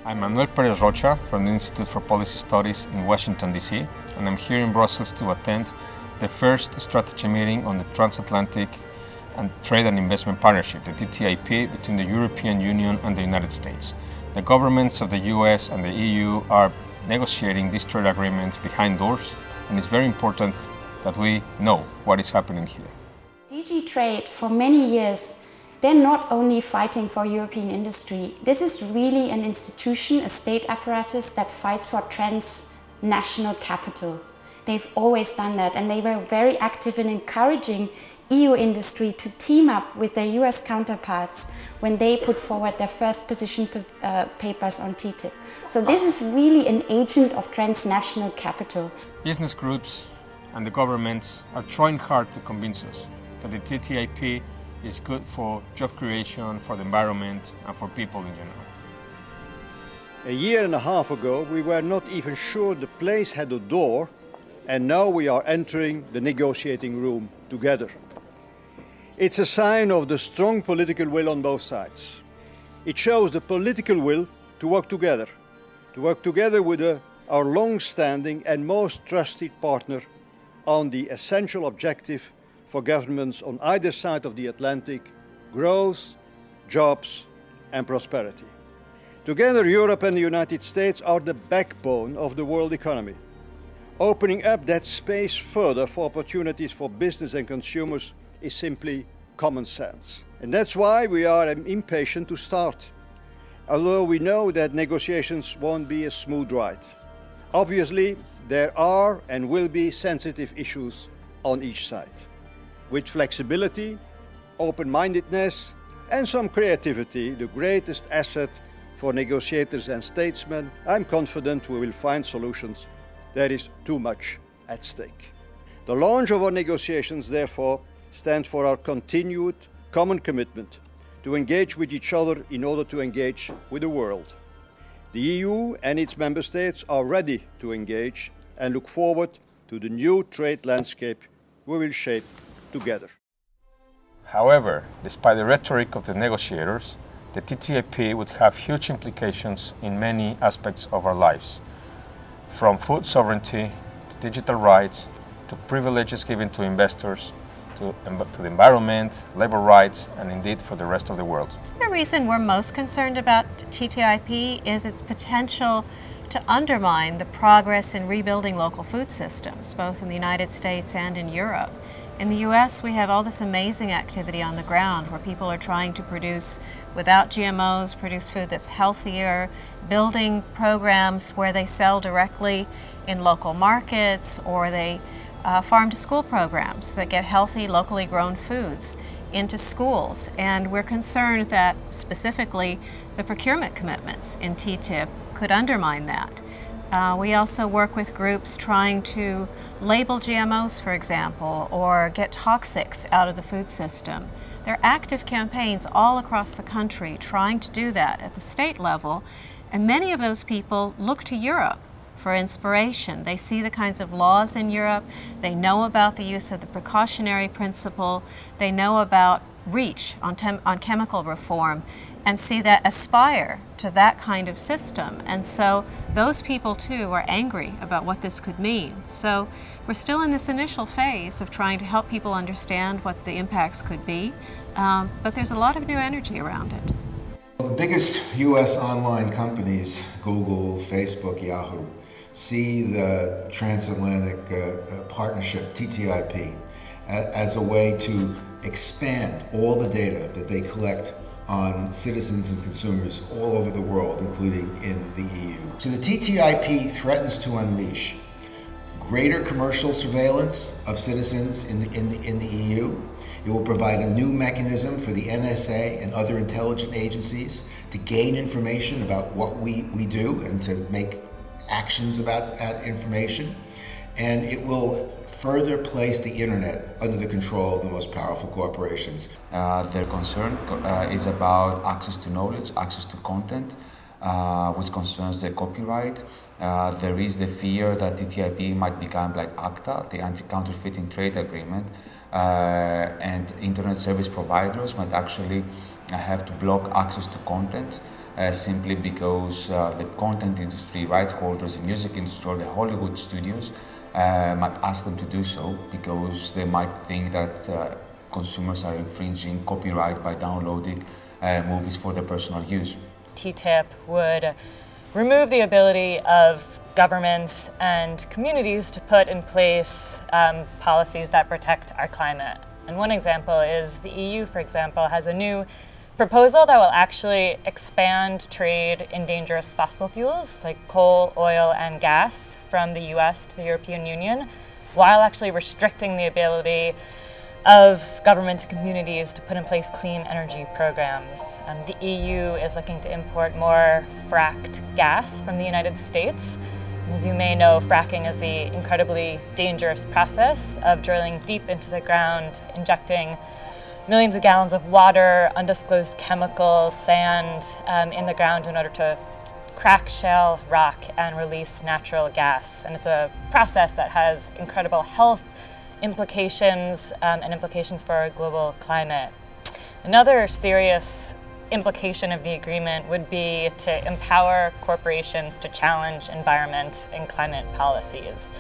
I'm Manuel Perez Rocha from the Institute for Policy Studies in Washington, D.C., and I'm here in Brussels to attend the first strategy meeting on the Transatlantic and Trade and Investment Partnership, the TTIP, between the European Union and the United States. The governments of the US and the EU are negotiating this trade agreement behind doors, and it's very important that we know what is happening here. DG Trade, for many years, they're not only fighting for European industry. This is really an institution, a state apparatus that fights for transnational capital. They've always done that, and they were very active in encouraging EU industry to team up with their US counterparts when they put forward their first position papers on TTIP. So this is really an agent of transnational capital. Business groups and the governments are trying hard to convince us that the TTIP is good for job creation, for the environment, and for people in general. A year and a half ago, we were not even sure the place had a door, and now we are entering the negotiating room together. It's a sign of the strong political will on both sides. It shows the political will to work together with our long-standing and most trusted partner on the essential objective for governments on either side of the Atlantic: growth, jobs, and prosperity. Together, Europe and the United States are the backbone of the world economy. Opening up that space further for opportunities for business and consumers is simply common sense. And that's why we are impatient to start, although we know that negotiations won't be a smooth ride. Obviously, there are and will be sensitive issues on each side. With flexibility, open-mindedness, and some creativity, the greatest asset for negotiators and statesmen, I'm confident we will find solutions. There is too much at stake. The launch of our negotiations, therefore, stands for our continued common commitment to engage with each other in order to engage with the world. The EU and its member states are ready to engage and look forward to the new trade landscape we will shape together. However, despite the rhetoric of the negotiators, the TTIP would have huge implications in many aspects of our lives, from food sovereignty to digital rights to privileges given to investors, to the environment, labor rights, and indeed for the rest of the world. The reason we're most concerned about TTIP is its potential to undermine the progress in rebuilding local food systems, both in the United States and in Europe. In the US, we have all this amazing activity on the ground where people are trying to produce without GMOs, produce food that's healthier, building programs where they sell directly in local markets, or they farm-to-school programs that get healthy, locally grown foods into schools. And we're concerned that specifically the procurement commitments in TTIP could undermine that. We also work with groups trying to label GMOs, for example, or get toxics out of the food system. There are active campaigns all across the country trying to do that at the state level, and many of those people look to Europe for inspiration. They see the kinds of laws in Europe, they know about the use of the precautionary principle, they know about REACH on chemical reform, and see that aspire to that kind of system. And so those people too are angry about what this could mean. So we're still in this initial phase of trying to help people understand what the impacts could be, but there's a lot of new energy around it. Well, the biggest US online companies, Google, Facebook, Yahoo, see the transatlantic partnership, TTIP, as a way to expand all the data that they collect on citizens and consumers all over the world, including in the EU. So the TTIP threatens to unleash greater commercial surveillance of citizens in the EU. It will provide a new mechanism for the NSA and other intelligence agencies to gain information about what we do and to make actions about that information. And it will further place the internet under the control of the most powerful corporations. Their concern is about access to knowledge, access to content, which concerns the copyright. There is the fear that TTIP might become like ACTA, the Anti-Counterfeiting Trade Agreement, and internet service providers might actually have to block access to content simply because the content industry, right holders, the music industry, or the Hollywood studios might ask them to do so because they might think that consumers are infringing copyright by downloading movies for their personal use. TTIP would remove the ability of governments and communities to put in place policies that protect our climate. And one example is the EU, for example, has a new proposal that will actually expand trade in dangerous fossil fuels like coal, oil, and gas from the US to the European Union, while actually restricting the ability of governments and communities to put in place clean energy programs. The EU is looking to import more fracked gas from the United States. As you may know, fracking is the incredibly dangerous process of drilling deep into the ground, injecting millions of gallons of water, undisclosed chemicals, sand in the ground in order to crack shale rock and release natural gas. And it's a process that has incredible health implications and implications for our global climate. Another serious implication of the agreement would be to empower corporations to challenge environment and climate policies.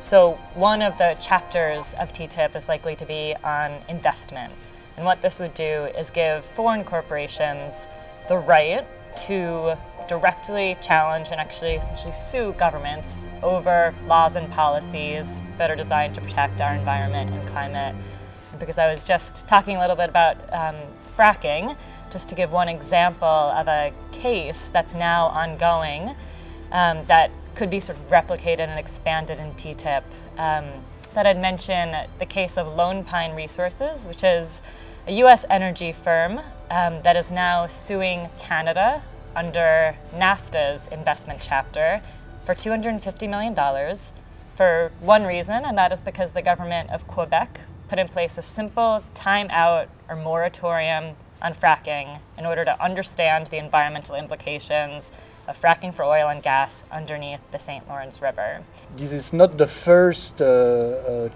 So one of the chapters of TTIP is likely to be on investment. And what this would do is give foreign corporations the right to directly challenge and actually essentially sue governments over laws and policies that are designed to protect our environment and climate. And because I was just talking a little bit about fracking, just to give one example of a case that's now ongoing that could be sort of replicated and expanded in TTIP, that I'd mention the case of Lone Pine Resources, which is a US energy firm that is now suing Canada under NAFTA's investment chapter for $250 million for one reason, and that is because the government of Quebec put in place a simple time-out or moratorium on fracking in order to understand the environmental implications of fracking for oil and gas underneath the St. Lawrence River. This is not the first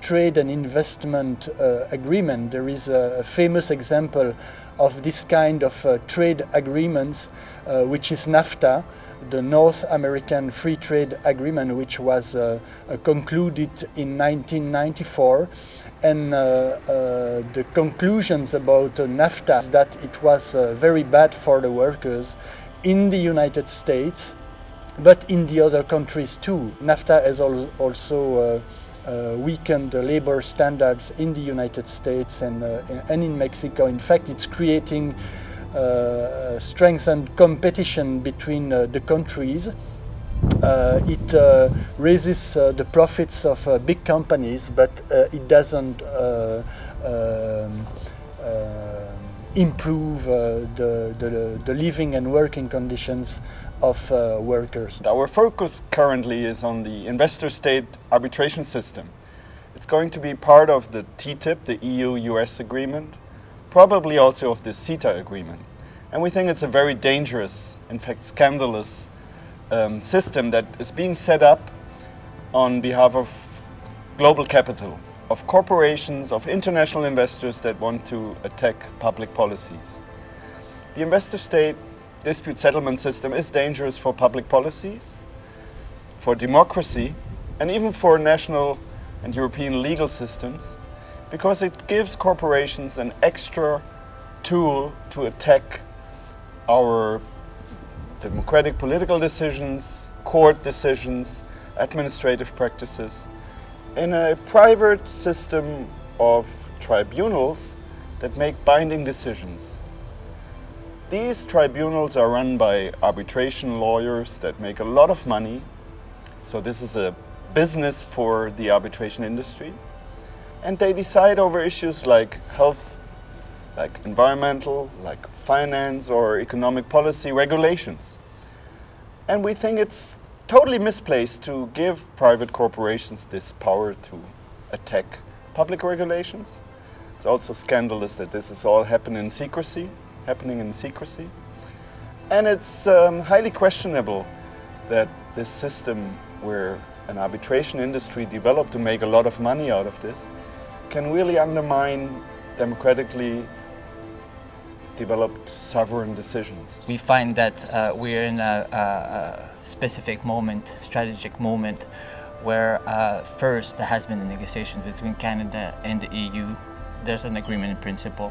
trade and investment agreement. There is a famous example of this kind of trade agreements, which is NAFTA, the North American Free Trade Agreement, which was concluded in 1994. And the conclusions about NAFTA is that it was very bad for the workers in the United States, but in the other countries too. NAFTA has also weakened the labor standards in the United States and in Mexico. In fact, it's creating strengthened competition between the countries. It raises the profits of big companies, but it doesn't improve the living and working conditions of workers. Our focus currently is on the investor-state arbitration system. It's going to be part of the TTIP, the EU-US agreement, probably also of the CETA agreement. And we think it's a very dangerous, in fact scandalous, system that is being set up on behalf of global capital, of corporations, of international investors that want to attack public policies. The investor-state dispute settlement system is dangerous for public policies, for democracy, and even for national and European legal systems, because it gives corporations an extra tool to attack our democratic political decisions, court decisions, administrative practices, in a private system of tribunals that make binding decisions. These tribunals are run by arbitration lawyers that make a lot of money, so this is a business for the arbitration industry, and they decide over issues like health, like environmental, like finance or economic policy regulations. And we think it's totally misplaced to give private corporations this power to attack public regulations. It's also scandalous that this is all happening in secrecy. And it's highly questionable that this system where an arbitration industry developed to make a lot of money out of this can really undermine democratically developed sovereign decisions. We find that we're in a specific moment, strategic moment, where first there has been a negotiation between Canada and the EU. There's an agreement in principle,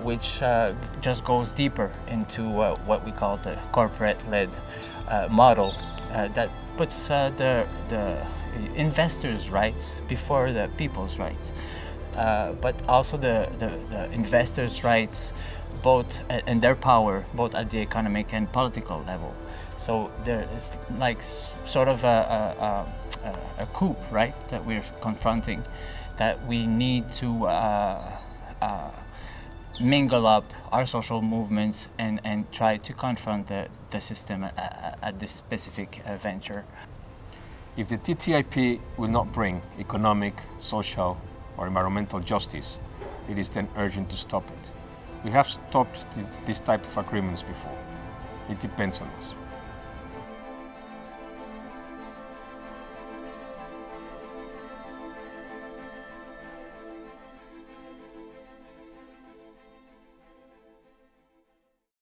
which just goes deeper into what we call the corporate-led model that puts the investors' rights before the people's rights, but also the investors' rights, both and their power, both at the economic and political level. So there is like sort of a coup, right, that we're confronting, that we need to mingle up our social movements and try to confront the system at this specific venture. If the TTIP will not bring economic, social, or environmental justice, it is then urgent to stop it. We have stopped this type of agreements before. It depends on us.